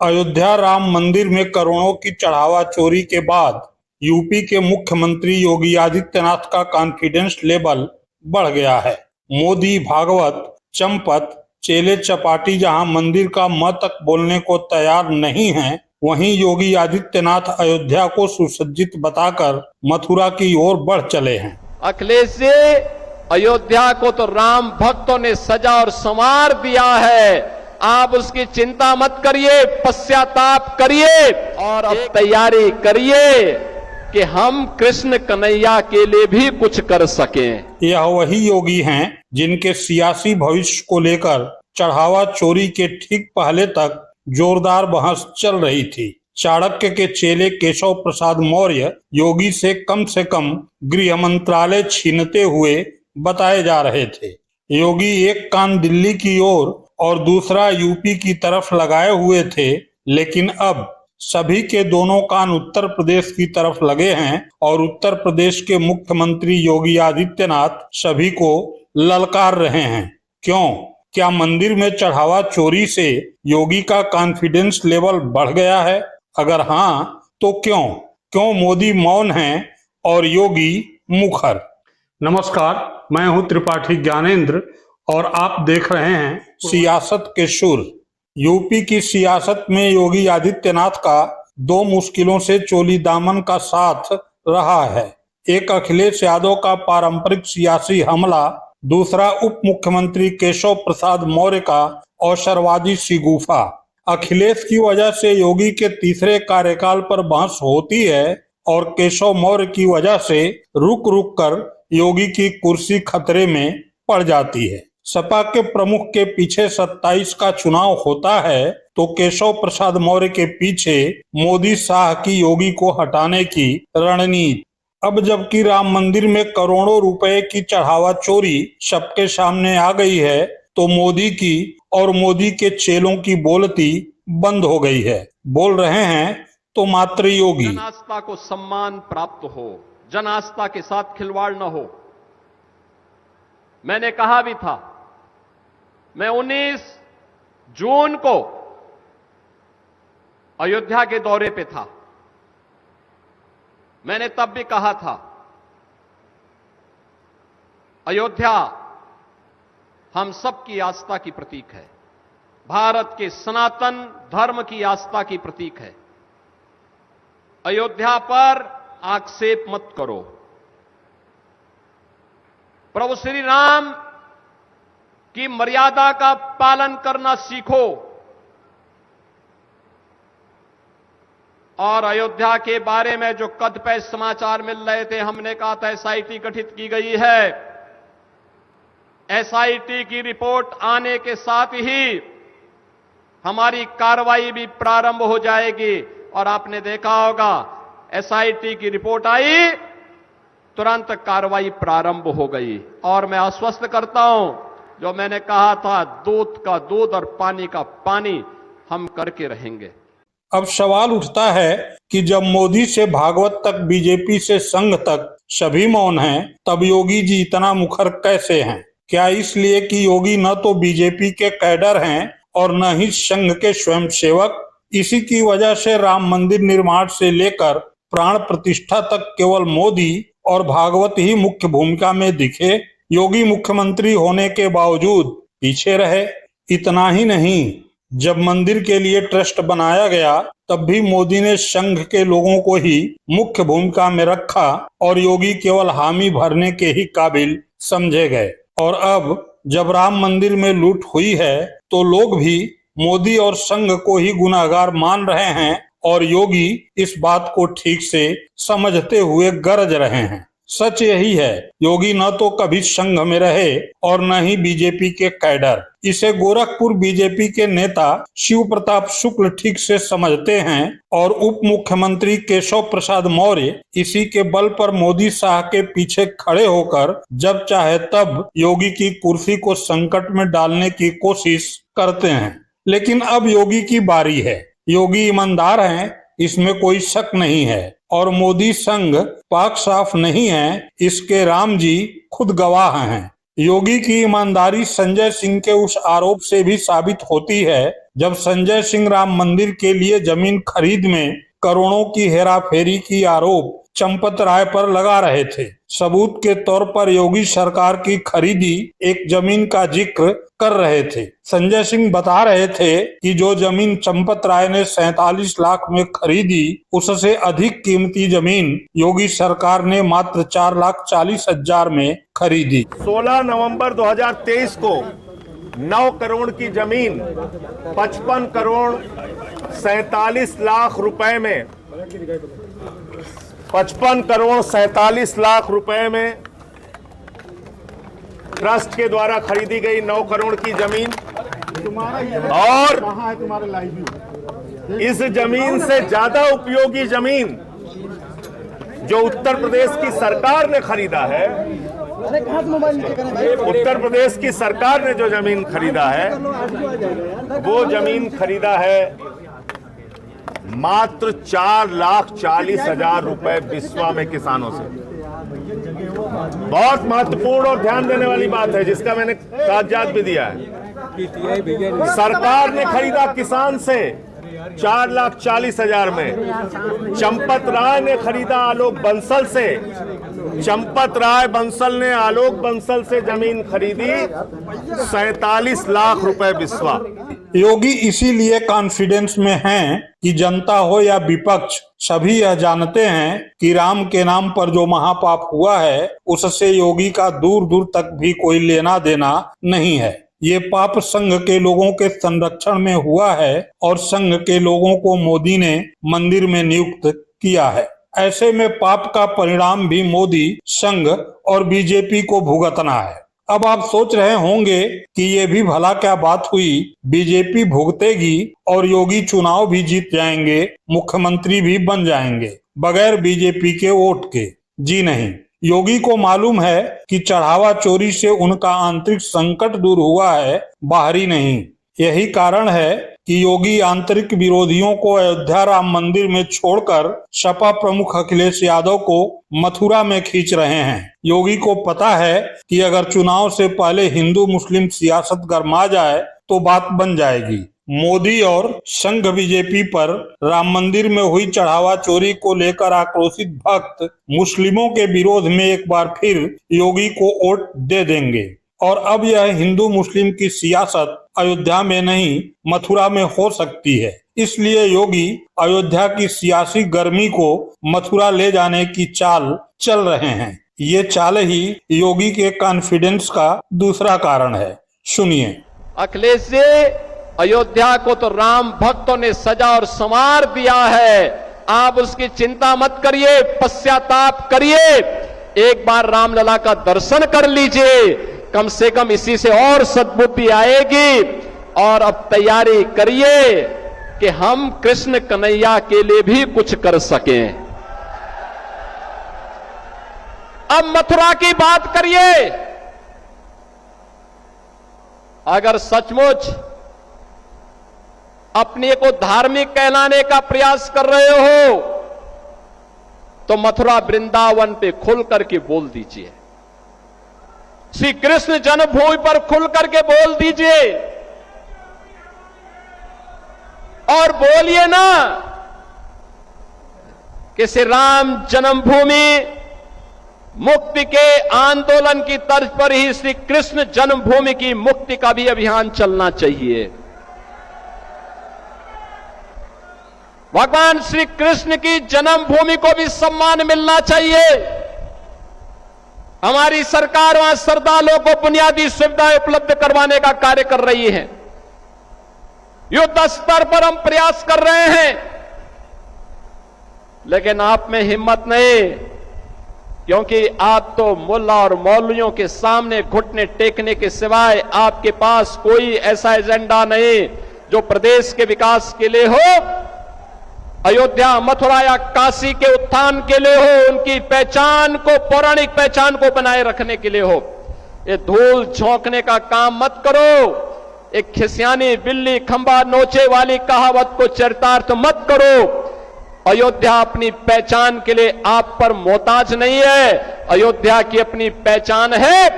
अयोध्या राम मंदिर में करोड़ों की चढ़ावा चोरी के बाद यूपी के मुख्यमंत्री योगी आदित्यनाथ का कॉन्फिडेंस लेवल बढ़ गया है। मोदी, भागवत, चंपत, चेले चपाटी जहां मंदिर का म तक बोलने को तैयार नहीं हैं, वहीं योगी आदित्यनाथ अयोध्या को सुसज्जित बताकर मथुरा की ओर बढ़ चले हैं। अखिलेश जी, अयोध्या को तो राम भक्तों ने सजा और संवार दिया है। आप उसकी चिंता मत करिए, पश्चाताप करिए और अब तैयारी करिए कि हम कृष्ण कन्हैया के लिए भी कुछ कर सकें। यह वही योगी हैं जिनके सियासी भविष्य को लेकर चढ़ावा चोरी के ठीक पहले तक जोरदार बहस चल रही थी। चाणक्य के चेले केशव प्रसाद मौर्य योगी से कम गृह मंत्रालय छीनते हुए बताए जा रहे थे। योगी एक कान दिल्ली की ओर और दूसरा यूपी की तरफ लगाए हुए थे, लेकिन अब सभी के दोनों कान उत्तर प्रदेश की तरफ लगे हैं और उत्तर प्रदेश के मुख्यमंत्री योगी आदित्यनाथ सभी को ललकार रहे हैं। क्यों? क्या मंदिर में चढ़ावा चोरी से योगी का कॉन्फिडेंस लेवल बढ़ गया है? अगर हाँ, तो क्यों मोदी मौन हैं और योगी मुखर? नमस्कार, मैं हूं त्रिपाठी ज्ञानेंद्र और आप देख रहे हैं सियासत के सुर। यूपी की सियासत में योगी आदित्यनाथ का दो मुश्किलों से चोली दामन का साथ रहा है। एक अखिलेश यादव का पारंपरिक सियासी हमला, दूसरा उप मुख्यमंत्री केशव प्रसाद मौर्य का अवसरवादी शिगुफा। अखिलेश की वजह से योगी के तीसरे कार्यकाल पर बहस होती है और केशव मौर्य की वजह से रुक रुक कर योगी की कुर्सी खतरे में पड़ जाती है। सपा के प्रमुख के पीछे 27 का चुनाव होता है तो केशव प्रसाद मौर्य के पीछे मोदी शाह की योगी को हटाने की रणनीति। अब जबकि राम मंदिर में करोड़ों रुपए की चढ़ावा चोरी सबके सामने आ गई है, तो मोदी की और मोदी के चेलों की बोलती बंद हो गई है। बोल रहे हैं तो मात्र योगी। जन आस्था को सम्मान प्राप्त हो, जन आस्था के साथ खिलवाड़ न हो। मैंने कहा भी था, मैं 19 जून को अयोध्या के दौरे पे था। मैंने तब भी कहा था, अयोध्या हम सबकी आस्था की प्रतीक है, भारत के सनातन धर्म की आस्था की प्रतीक है। अयोध्या पर आक्षेप मत करो। प्रभु श्री राम की मर्यादा का पालन करना सीखो और अयोध्या के बारे में जो कदपे समाचार मिल रहे थे, हमने कहा था एसआईटी गठित की गई है। एसआईटी की रिपोर्ट आने के साथ ही हमारी कार्रवाई भी प्रारंभ हो जाएगी और आपने देखा होगा एसआईटी की रिपोर्ट आई, तुरंत कार्रवाई प्रारंभ हो गई। और मैं आश्वस्त करता हूं, जो मैंने कहा था, दूध का दूध और पानी का पानी हम करके रहेंगे। अब सवाल उठता है कि जब मोदी से भागवत तक, बीजेपी से संघ तक सभी मौन हैं, तब योगी जी इतना मुखर कैसे हैं? क्या इसलिए कि योगी न तो बीजेपी के कैडर हैं और न ही संघ के स्वयंसेवक? इसी की वजह से राम मंदिर निर्माण से लेकर प्राण प्रतिष्ठा तक केवल मोदी और भागवत ही मुख्य भूमिका में दिखे। योगी मुख्यमंत्री होने के बावजूद पीछे रहे। इतना ही नहीं, जब मंदिर के लिए ट्रस्ट बनाया गया तब भी मोदी ने संघ के लोगों को ही मुख्य भूमिका में रखा और योगी केवल हामी भरने के ही काबिल समझे गए। और अब जब राम मंदिर में लूट हुई है तो लोग भी मोदी और संघ को ही गुनाहगार मान रहे हैं और योगी इस बात को ठीक से समझते हुए गरज रहे हैं। सच यही है, योगी न तो कभी संघ में रहे और न ही बीजेपी के कैडर। इसे गोरखपुर बीजेपी के नेता शिव प्रताप शुक्ल ठीक से समझते हैं और उप मुख्यमंत्री केशव प्रसाद मौर्य इसी के बल पर मोदी शाह के पीछे खड़े होकर जब चाहे तब योगी की कुर्सी को संकट में डालने की कोशिश करते हैं। लेकिन अब योगी की बारी है। योगी ईमानदार हैं, इसमें कोई शक नहीं है, और मोदी संघ पाक साफ नहीं है, इसके राम जी खुद गवाह हैं। योगी की ईमानदारी संजय सिंह के उस आरोप से भी साबित होती है जब संजय सिंह राम मंदिर के लिए जमीन खरीद में करोड़ों की हेराफेरी की आरोप चंपत राय पर लगा रहे थे। सबूत के तौर पर योगी सरकार की खरीदी एक जमीन का जिक्र कर रहे थे। संजय सिंह बता रहे थे कि जो जमीन चंपत राय ने 47 लाख में खरीदी, उससे अधिक कीमती जमीन योगी सरकार ने मात्र 4,40,000 में खरीदी। 16 नवंबर 2023 को 9 करोड़ की जमीन 55 करोड़ 47 लाख रुपए में 55 करोड़ 47 लाख रुपए में ट्रस्ट के द्वारा खरीदी गई 9 करोड़ की जमीन, और इस जमीन से ज्यादा उपयोगी जमीन जो उत्तर प्रदेश की सरकार ने खरीदा है, उत्तर प्रदेश की सरकार ने जो जमीन खरीदा है वो जमीन खरीदा है मात्र 4,40,000 रुपए बिस्वा में किसानों से। बहुत महत्वपूर्ण और ध्यान देने वाली बात है जिसका मैंने कागजात भी दिया है। सरकार ने खरीदा किसान से 4,40,000 में। चंपत राय ने खरीदा आलोक बंसल से, चंपत राय बंसल ने आलोक बंसल से जमीन खरीदी 47 लाख रुपए बिस्वा। योगी इसीलिए कॉन्फिडेंस में हैं कि जनता हो या विपक्ष सभी यह जानते हैं कि राम के नाम पर जो महापाप हुआ है उससे योगी का दूर दूर तक भी कोई लेना देना नहीं है। ये पाप संघ के लोगों के संरक्षण में हुआ है और संघ के लोगों को मोदी ने मंदिर में नियुक्त किया है। ऐसे में पाप का परिणाम भी मोदी, संघ और बीजेपी को भुगतना है। अब आप सोच रहे होंगे कि ये भी भला क्या बात हुई, बीजेपी भुगतेगी और योगी चुनाव भी जीत जाएंगे, मुख्यमंत्री भी बन जाएंगे बगैर बीजेपी के वोट के। जी नहीं, योगी को मालूम है कि चढ़ावा चोरी से उनका आंतरिक संकट दूर हुआ है, बाहरी नहीं। यही कारण है कि योगी आंतरिक विरोधियों को अयोध्या राम मंदिर में छोड़कर सपा प्रमुख अखिलेश यादव को मथुरा में खींच रहे हैं। योगी को पता है कि अगर चुनाव से पहले हिंदू मुस्लिम सियासत गरमा जाए तो बात बन जाएगी। मोदी और संघ बीजेपी पर राम मंदिर में हुई चढ़ावा चोरी को लेकर आक्रोशित भक्त मुस्लिमों के विरोध में एक बार फिर योगी को वोट दे देंगे और अब यह हिंदू मुस्लिम की सियासत अयोध्या में नहीं मथुरा में हो सकती है। इसलिए योगी अयोध्या की सियासी गर्मी को मथुरा ले जाने की चाल चल रहे हैं। ये चाल ही योगी के कॉन्फिडेंस का दूसरा कारण है। सुनिए। अखिलेश जी, अयोध्या को तो राम भक्तों ने सजा और संवार दिया है, आप उसकी चिंता मत करिए, पश्चाताप करिए, एक बार रामलला का दर्शन कर लीजिए, कम से कम इसी से और सद्बुद्धि आएगी। और अब तैयारी करिए कि हम कृष्ण कन्हैया के लिए भी कुछ कर सकें। अब मथुरा की बात करिए। अगर सचमुच अपने को धार्मिक कहलाने का प्रयास कर रहे हो तो मथुरा वृंदावन पे खुल करके बोल दीजिए, श्री कृष्ण जन्मभूमि पर खुल करके बोल दीजिए और बोलिए ना कि श्री राम जन्मभूमि मुक्ति के आंदोलन की तर्ज पर ही श्री कृष्ण जन्मभूमि की मुक्ति का भी अभियान चलना चाहिए। भगवान श्री कृष्ण की जन्मभूमि को भी सम्मान मिलना चाहिए। हमारी सरकार वहां श्रद्धालुओं को बुनियादी सुविधाएं उपलब्ध करवाने का कार्य कर रही है। युद्ध स्तर पर हम प्रयास कर रहे हैं, लेकिन आप में हिम्मत नहीं, क्योंकि आप तो मुल्ला और मौलवियों के सामने घुटने टेकने के सिवाय आपके पास कोई ऐसा एजेंडा नहीं जो प्रदेश के विकास के लिए हो, अयोध्या, मथुरा या काशी के उत्थान के लिए हो, उनकी पहचान को, पौराणिक पहचान को बनाए रखने के लिए हो। ये धूल झोंकने का काम मत करो। एक खिसियानी बिल्ली खंबा नोचे वाली कहावत को चरितार्थ मत करो। अयोध्या अपनी पहचान के लिए आप पर मोहताज नहीं है। अयोध्या की अपनी पहचान है